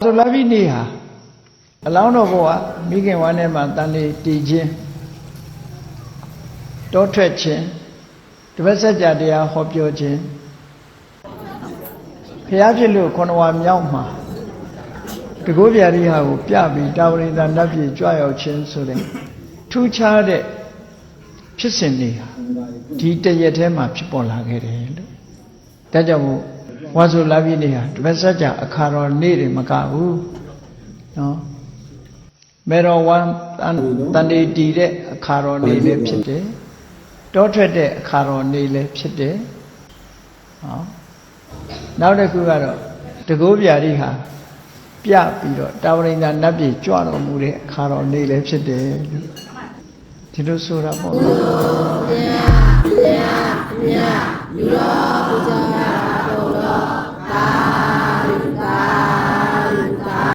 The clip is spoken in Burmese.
ဆိုလာပြီနေဟာအလောင်းတော်ဘုရားမိခင်ဝမ်းထဲမှာတန်လေးတည်ခြင်းတောထွက်ခြင်းတပတ်ဆက်ကြတရားဟောပြောခြင်းဖျားဖြစ်လို့ခொနဝါမြောက်မှာတကုဗျာရိဟာကိုပြပြီးတာဝရိန္ဒနတ်ပြည်ကြွရောက်ခြင်းဆိုတဲ့ထူးခြားတဲ့ဖြစ်စဉ်တွေဟာဒီတရက်ထဲမှာဖြစ်ပေါ်လာခဲ့တယ်လို့ဒါကြောင့်မို့ဝါဆိုလာပြီနေဟာတပတ်ဆက်ကြအခါတော်နေ့တွေမကဘူးနော်မေတော်ဝမ်းတန်တေတီတဲ့အခါတော်နေ့လည်းဖြစ်တယ်တောထွက်တဲ့အခါတော်နေ့လည်းဖြစ်တယ်ဟောနောက်တစ်ခုကတော့တကုဗျာရိဟာပြပြီးတော့တာဝရိန္ဒနတ်ပြည်ကြွတော်မူတဲ့အခါတော်နေ့လည်းဖြစ်တယ်လို့ဒီလိုဆိုတာပေါ့ဗျာလူတော်ပူဇော်